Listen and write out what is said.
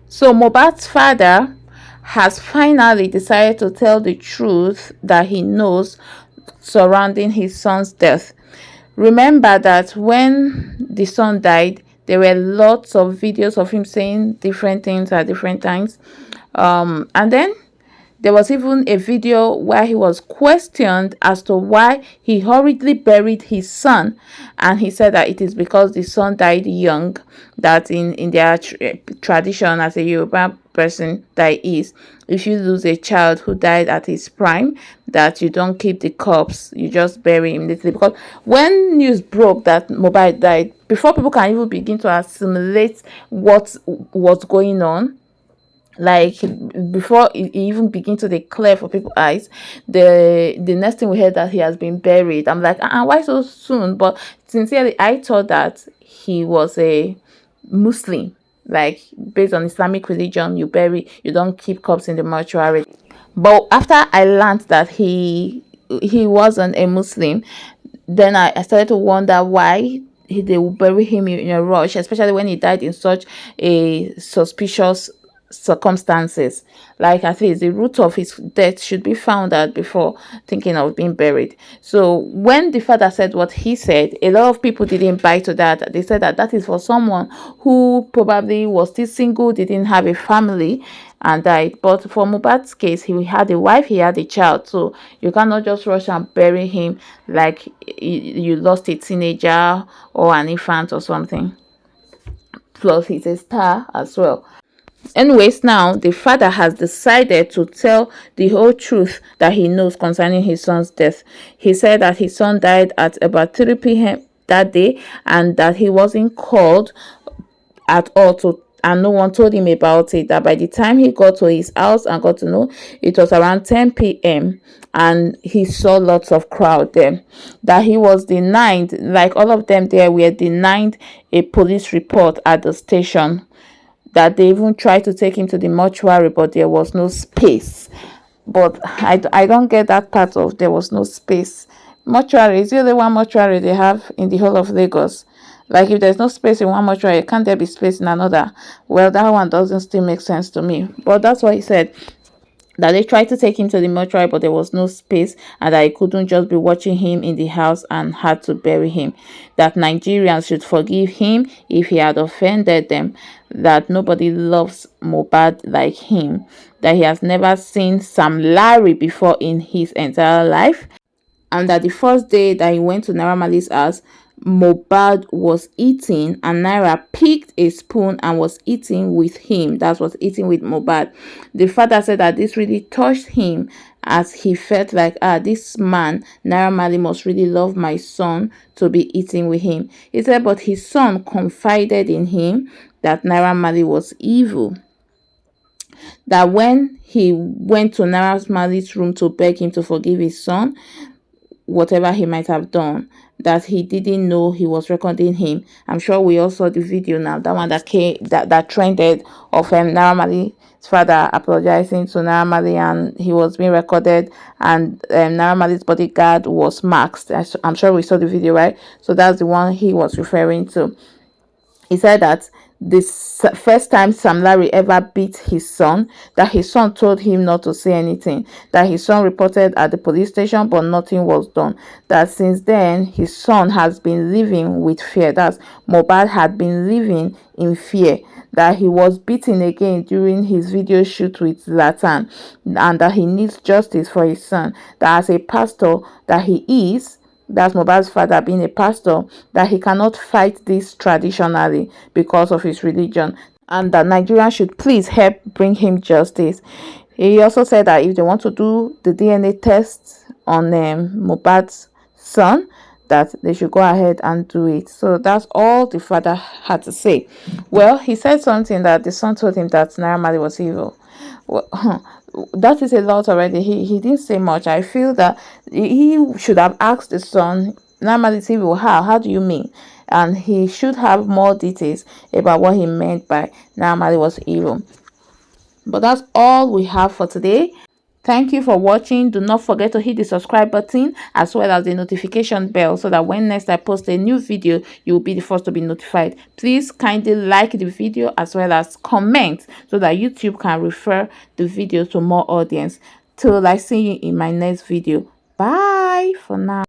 So Mohbad's father has finally decided to tell the truth that he knows surrounding his son's death. Remember that when the son died, there were lots of videos of him saying different things at different times. And then there was even a video where he was questioned as to why he hurriedly buried his son, and he said that it is because the son died young, that in their tradition as a Yoruba person that is, if you lose a child who died at his prime, that you don't keep the corpse, you just bury him immediately. Because when news broke that Mohbad died, before people can even begin to assimilate what was going on, like before it even begin to declare for people's eyes, the next thing we heard that he has been buried. I'm like, why so soon? But sincerely, I thought that he was a Muslim, like based on Islamic religion, you don't keep corpse in the mortuary. But after I learned that he wasn't a Muslim, then I started to wonder why they would bury him in a rush, especially when he died in such a suspicious circumstances. Like, at least the root of his death should be found out before thinking of being buried. So when the father said what he said, a lot of people didn't buy to that. They said that that is for someone who probably was still single, didn't have a family, and died. But for Mohbad's case, he had a wife, he had a child, so you cannot just rush and bury him like you lost a teenager or an infant or something. Plus, he's a star as well. Anyways, now the father has decided to tell the whole truth that he knows concerning his son's death. He said that his son died at about 3 p.m. that day, and that he wasn't called at all to, and no one told him about it. That by the time he got to his house and got to know, it was around 10 p.m. and he saw lots of crowd there. That he was denied, like all of them there were denied a police report at the station. That they even tried to take him to the mortuary, but there was no space. But I don't get that part of there was no space. Mortuary is the only one mortuary they have in the whole of Lagos. Like, if there's no space in one mortuary, can't there be space in another? Well, that one doesn't still make sense to me. But that's what he said, that they tried to take him to the mortuary, but there was no space, and that he couldn't just be watching him in the house and had to bury him. That Nigerians should forgive him if he had offended them. That nobody loves Mohbad like him. That he has never seen Sam Larry before in his entire life. And that the first day that he went to Naira Marley's house, Mohbad was eating, and Naira picked a spoon and was eating with him. That was eating with Mohbad. The father said that this really touched him, as he felt like, this man, Naira Marley, must really love my son to be eating with him. He said, but his son confided in him that Naira Marley was evil. That when he went to Naira Marley's room to beg him to forgive his son, whatever he might have done, that he didn't know he was recording him. I'm sure we all saw the video now, that one that came, that trended, of Naira Marley's father apologizing to Naira Marley, and he was being recorded, and Naira Marley's bodyguard was masked. I'm sure we saw the video, right? So that's the one he was referring to. He said that this first time Sam Larry ever beat his son, that his son told him not to say anything, that his son reported at the police station, but nothing was done. That since then, his son has been living with fear. That Mohbad had been living in fear. That he was beaten again during his video shoot with Zlatan, and that he needs justice for his son. That as a pastor that he is, that's Mohbad's father being a pastor, that he cannot fight this traditionally because of his religion, and that Nigerians should please help bring him justice. He also said that if they want to do the DNA test on Mohbad's son, that they should go ahead and do it. So that's all the father had to say. Well, he said something that the son told him that Naira Marley was evil. Well, that is a lot already. He didn't say much. I feel that he should have asked the son, Naira Marley is evil, how do you mean? And he should have more details about what he meant by Naira Marley was evil. But that's all we have for today. Thank you for watching. Do not forget to hit the subscribe button as well as the notification bell so that when next I post a new video, you will be the first to be notified. Please kindly like the video as well as comment so that YouTube can refer the video to more audience. Till I see you in my next video. Bye for now.